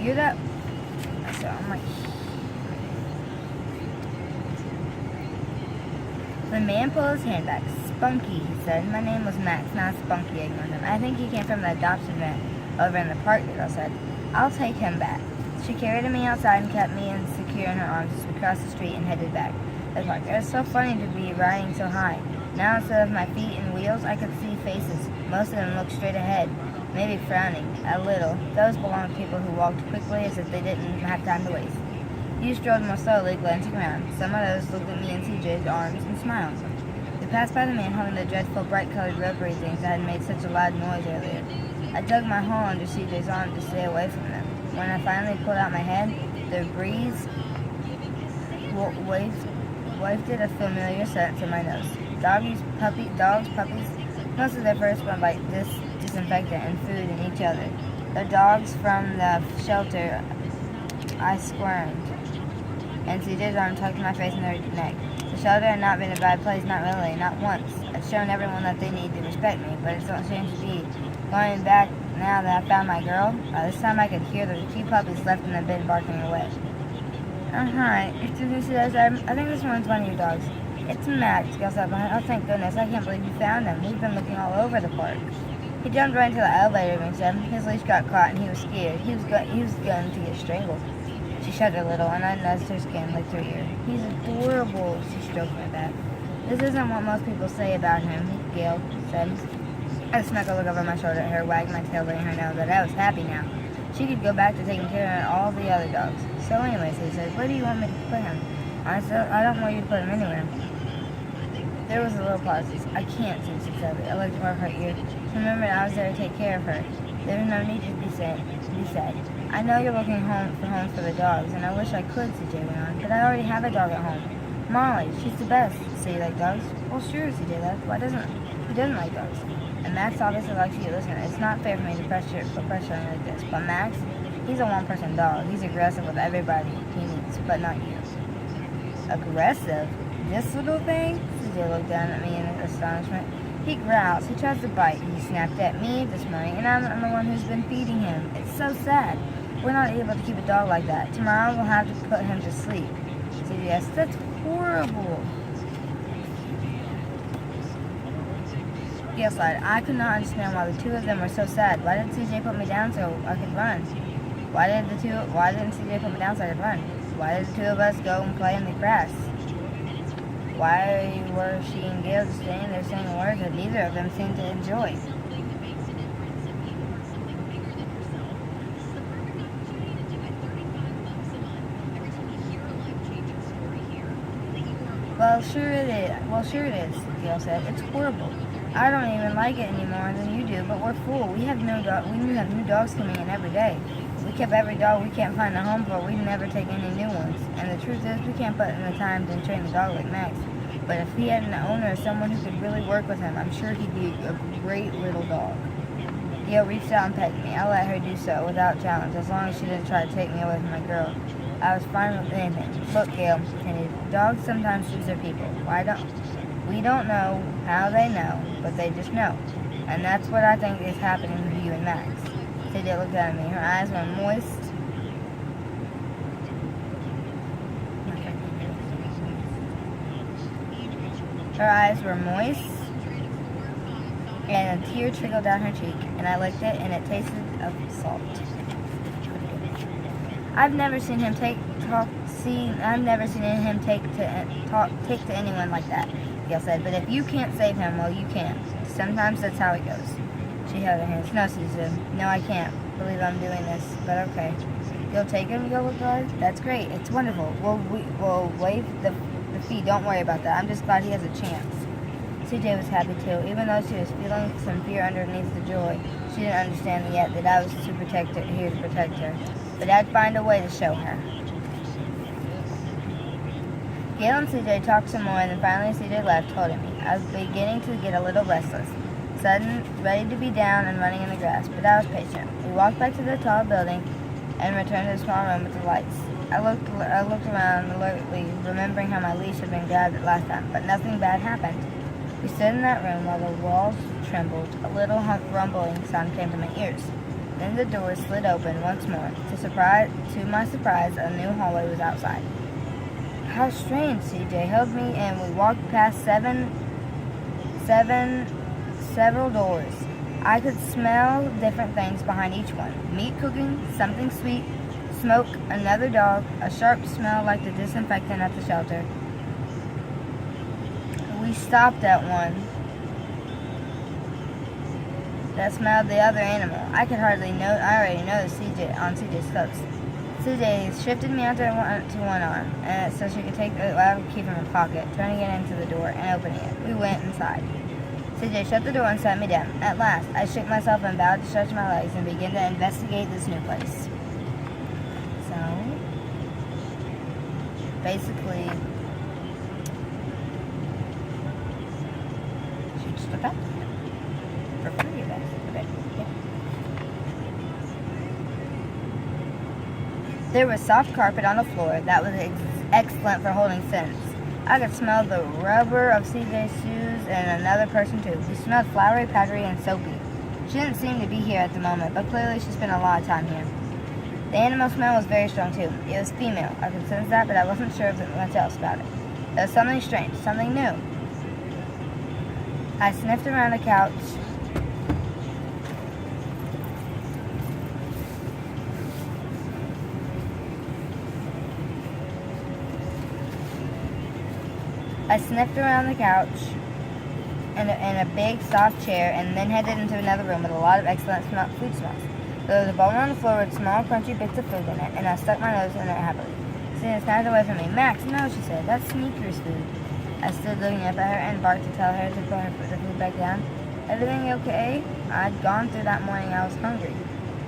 You're that. So I'm like. The man pulled his hand back. Spunky, he said. My name was Max, not Spunky, I ignored him. I think he came from the adoption van over in the park, the girl said. I'll take him back. She carried me outside and kept me secure in her arms as we crossed the street and headed back to the park. It was so funny to be riding so high. Now instead of my feet and wheels, I could see faces. Most of them looked straight ahead, maybe frowning, a little. Those belonged to people who walked quickly as if they didn't have time to waste. You strolled more slowly, glancing around. Some of those looked at me in CJ's arms and smiled. We passed by the man holding the dreadful, bright-colored rubbery things that had made such a loud noise earlier. I dug my hole under CJ's arm to stay away from them. When I finally pulled out my head, the breeze wafted a familiar scent to my nose. Dogs, puppies, most of their fur smelled like disinfectant and food and each other. The dogs from the shelter, I squirmed, and CJ's arm tucked my face in her neck. The shelter had not been a bad place, not really, not once. I'd shown everyone that they need to respect me, but it's not changed to be. Going back now that I found my girl, by this time I could hear the few puppies left in the bin barking away. Hi, I think this one's one of your dogs. It's Max, Gail said behind. Oh, thank goodness, I can't believe you found him. We've been looking all over the park. He jumped right into the elevator room, said. His leash got caught and he was scared. He was going to get strangled. She shuddered a little, and I nuzzed her skin, licked her ear. He's adorable, she stroked my back. This isn't what most people say about him, Gail said. I snuck a look over my shoulder at her, wagged my tail, letting her know that I was happy now. She could go back to taking care of all the other dogs. So anyways, he said, where do you want me to put him? I said, I don't want you to put him anywhere. There was a little pause. I can't, she said. I looked over her ear. She remembered I was there to take care of her. There was no need to be said. I know you're looking for homes for the dogs, and I wish I could, CJ went on, but I already have a dog at home. Molly, she's the best. So you like dogs? Well, sure, CJ laughed. Who doesn't like dogs? And Max obviously likes you. Listen, it's not fair for me to put pressure on you like this, but Max, he's a one-person dog. He's aggressive with everybody he meets, but not you. Aggressive? This little thing? CJ looked down at me in astonishment. He growls. He tries to bite. He snapped at me this morning, and I'm the one who's been feeding him. It's so sad. We're not able to keep a dog like that. Tomorrow we'll have to put him to sleep. CJ, yes, that's horrible. Gail sighed. I could not understand why the two of them were so sad. Why didn't CJ put me down so I could run? Why didn't CJ put me down so I could run? Why did the two of us go and play in the grass? Why were she and Gail just standing there saying words that neither of them seemed to enjoy? Well, sure it is, Gail said. It's horrible. I don't even like it any more than you do, but we're full. We have new dogs coming in every day. We kept every dog we can't find a home for. We never take any new ones. And the truth is, we can't put in the time to train the dog like Max. But if he had an owner or someone who could really work with him, I'm sure he'd be a great little dog. Gail reached out and petted me. I let her do so without challenge, as long as she didn't try to take me away from my girl. I was fine with anything. Look, Gail continued, dogs sometimes choose their people. We don't know how they know, but they just know. And that's what I think is happening with you and Max. Cynthia looked at me. Her eyes were moist. And a tear trickled down her cheek, and I licked it, and it tasted of salt. I've never seen him take to anyone like that, Gail said. But if you can't save him, well, you can't. Sometimes that's how it goes. She held her hands. No, Susan. No, I can't believe I'm doing this, but okay. You'll take him, Gail replied. That's great. It's wonderful. We'll waive the fee. Don't worry about that. I'm just glad he has a chance. CJ was happy too, even though she was feeling some fear underneath the joy. She didn't understand yet that I was here to protect her. But I'd find a way to show her. Gail and CJ talked some more, and then finally CJ left, holding me. I was beginning to get a little restless, sudden, ready to be down and running in the grass, but I was patient. We walked back to the tall building and returned to the small room with the lights. I looked around alertly, remembering how my leash had been grabbed last time, but nothing bad happened. We stood in that room while the walls trembled. A little rumbling sound came to my ears. Then the door slid open once more. To my surprise, a new hallway was outside. How strange, CJ held me and we walked past several doors. I could smell different things behind each one. Meat cooking, something sweet, smoke, another dog, a sharp smell like the disinfectant at the shelter. We stopped at one that smelled the other animal. I already noticed CJ's clothes. CJ shifted me onto one arm, so she could take the loud key from her pocket, turning it into the door and opening it. We went inside. CJ shut the door and sat me down. At last, I shook myself and bowed to stretch my legs and began to investigate this new place. So, basically, she just looked up for free, I guess. Okay. Yeah. There was soft carpet on the floor that was excellent for holding scents. I could smell the rubber of CJ's shoes and another person too. He smelled flowery, powdery, and soapy. She didn't seem to be here at the moment, but clearly she spent a lot of time here. The animal smell was very strong too. It was female. I could sense that, but I wasn't sure of much else about it. There was something strange, something new. I sniffed around the couch. And a big soft chair, and then headed into another room with a lot of excellent food smells. There was a bowl on the floor with small, crunchy bits of food in it, and I stuck my nose in it happily. Sina snapped away from me. Max, no, she said. That's Sneaker's food. I stood looking up at her and barked to tell her to put the food back down. Everything okay? I'd gone through that morning. I was hungry.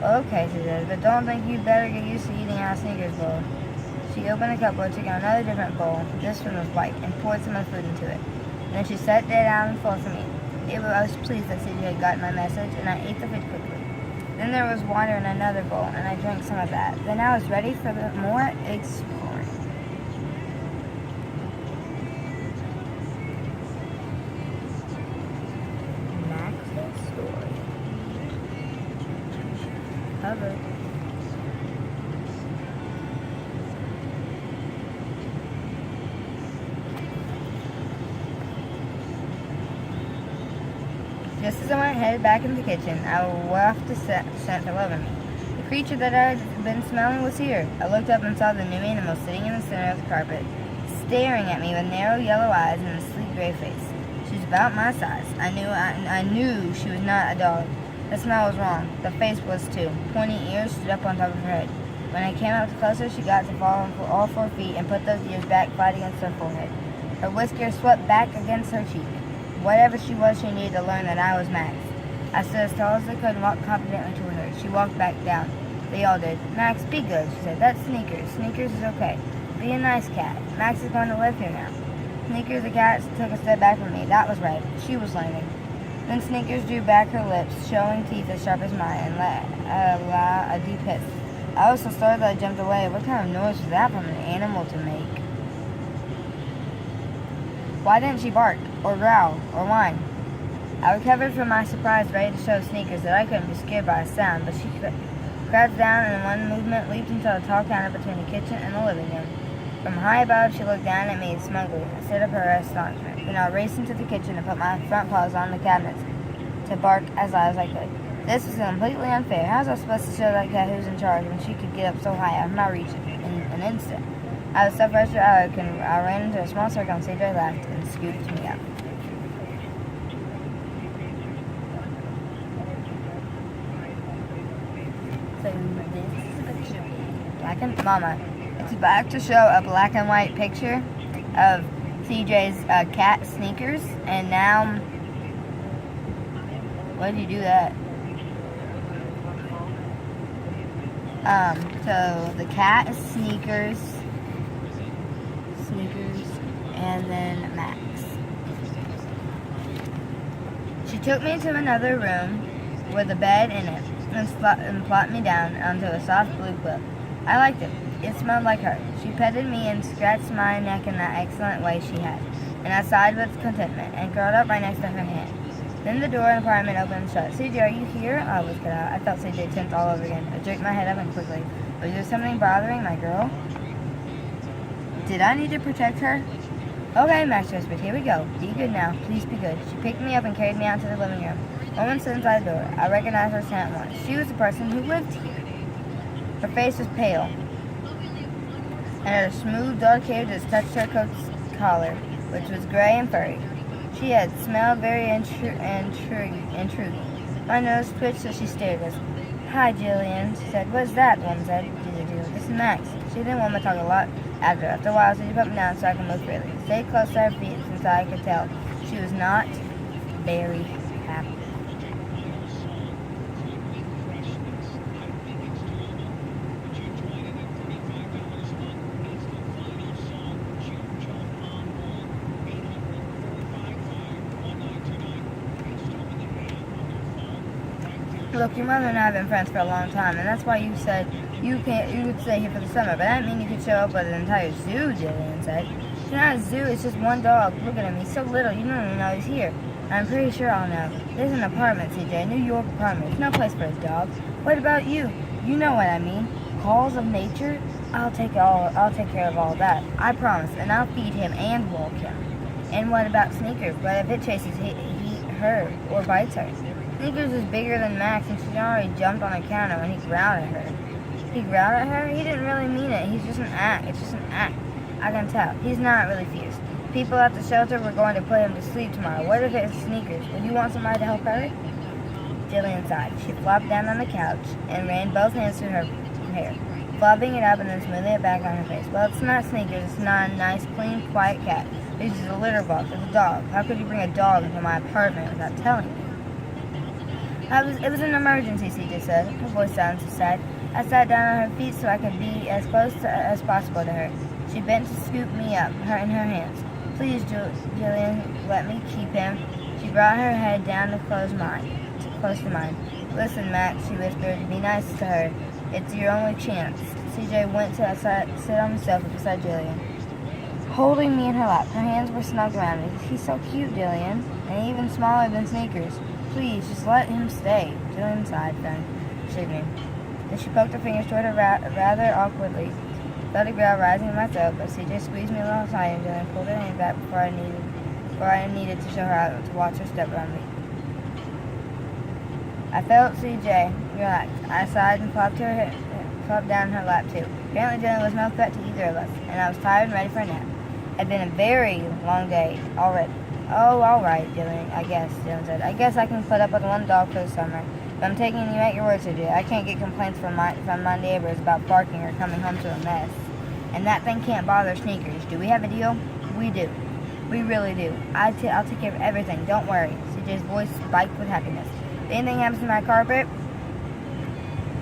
Well, okay, she said, but don't think you'd better get used to eating out of Sneaker's bowl. She opened a cupboard, took out another different bowl. This one was white, and poured some of the food into it. Then she set it down full for me. I was pleased that CJ had gotten my message, and I ate the food quickly. Then there was water in another bowl, and I drank some of that. Then I was ready for more exploring. Max's story. Cover. Just as I went headed back into the kitchen, I wafted a scent all over me. The creature that I had been smelling was here. I looked up and saw the new animal sitting in the center of the carpet, staring at me with narrow yellow eyes and a sleek gray face. She was about my size. I knew she was not a dog. The smell was wrong. The face was too. Pointy ears stood up on top of her head. When I came up closer, she got to fall on all 4 feet and put those ears back flat against her forehead. Her whiskers swept back against her cheek. Whatever she was, she needed to learn that I was Max. I stood as tall as I could and walked confidently toward her. She walked back down. They all did. Max, be good, she said. That's Sneakers. Sneakers is okay. Be a nice cat. Max is going to live here now. Sneakers, the cat, took a step back from me. That was right. She was learning. Then Sneakers drew back her lips, showing teeth as sharp as mine, and let a deep hiss. I was so startled that I jumped away. What kind of noise was that from an animal to make? Why didn't she bark, or growl, or whine? I recovered from my surprise, ready to show Sneakers that I couldn't be scared by a sound, but she crouched down and in one movement leaped into a tall counter between the kitchen and the living room. From high above, she looked down at me smugly, a state of her astonishment. Then I raced into the kitchen and put my front paws on the cabinets to bark as loud as I could. This was completely unfair. How was I supposed to show that cat who's in charge when she could get up so high out of my reach in an instant? I was so frustrated I ran into a small circle and CJ laughed and scooped me up. So this is a picture. Mama, it's back to show a black and white picture of CJ's cat Sneakers, and now, why did you do that? So the cat is Sneakers, and then Max. She took me to another room with a bed in it and plopped me down onto a soft blue quilt. I liked it. It smelled like her. She petted me and scratched my neck in that excellent way she had, and I sighed with contentment and curled up right next to her hand. Then the door in the apartment opened and shut. CJ, are you here? I was cut out. I felt CJ tense all over again. I jerked my head up and quickly. Was there something bothering my girl? Did I need to protect her? Okay, Max whispered. Here we go. Be good now. Please be good. She picked me up and carried me out to the living room. A woman stood inside the door. I recognized her at once. She was the person who lived here. Her face was pale, and her smooth, dark hair just touched her coat's collar, which was gray and furry. She had smelled very intriguing. My nose twitched as she stared at us. Hi, Jillian, she said. What's that? The woman said. This is Max. She didn't want me to talk a lot. After a while, she put me down so I could move freely. Stayed close to her feet since I could tell she was not very happy. Look, your mother and I have been friends for a long time, and that's why you said you would stay here for the summer. But that didn't mean you could show up with an entire zoo, Jillian said. It's not a zoo, it's just one dog. Look at him, he's so little, you don't even know he's here. I'm pretty sure I'll know. There's an apartment, CJ, a New York apartment. There's no place for a dog. What about you? You know what I mean. Calls of nature? I'll take care of all that. I promise, and I'll feed him and walk him. And what about Sneakers? What if it chases her or bites her? Sneakers is bigger than Max, and she already jumped on the counter when he growled at her. He growled at her? He didn't really mean it. He's just an act. It's just an act. I can tell. He's not really fierce. People at the shelter were going to put him to sleep tomorrow. What if it's Sneakers? Would you want somebody to help her? Jillian sighed. She flopped down on the couch and ran both hands through her hair, flubbing it up and then smoothing it back on her face. Well, it's not Sneakers. It's not a nice, clean, quiet cat. It's just a litter box. It's a dog. How could you bring a dog into my apartment without telling me? It was an emergency, CJ said. Her voice sounded sad. I sat down on her feet so I could be as close as possible to her. She bent to scoop me up, her in her hands. Please, Jillian, let me keep him. She brought her head down to close to mine. Listen, Max, she whispered. Be nice to her. It's your only chance. CJ went to sit on the sofa beside Jillian, holding me in her lap. Her hands were snug around me. He's so cute, Jillian, and even smaller than Sneakers. Please, just let him stay. Jillian sighed, then shook me. Then she poked her fingers toward her rather awkwardly. Felt a growl rising in my throat, but CJ squeezed me a little tighter and Jillian pulled her hand back before I needed to show her out to watch her step around me. I felt CJ relax. I sighed and flopped down in her lap too. Apparently Jillian was no threat to either of us, and I was tired and ready for a nap. It had been a very long day already. Oh, all right, Jillian, Jillian said. I guess I can put up with one dog for the summer. But I'm taking you at your word, CJ. I can't get complaints from my neighbors about barking or coming home to a mess. And that thing can't bother Sneakers. Do we have a deal? We do. We really do. I'll take care of everything. Don't worry. CJ's voice spiked with happiness. If anything happens to my carpet,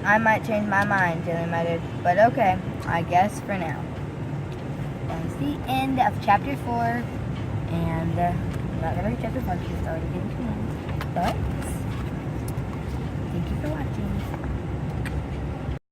I might change my mind, Jillian muttered. But okay, I guess for now. That's the end of chapter 4. And I'm not going to read chapter 5 because it's already getting too long. But thank you for watching.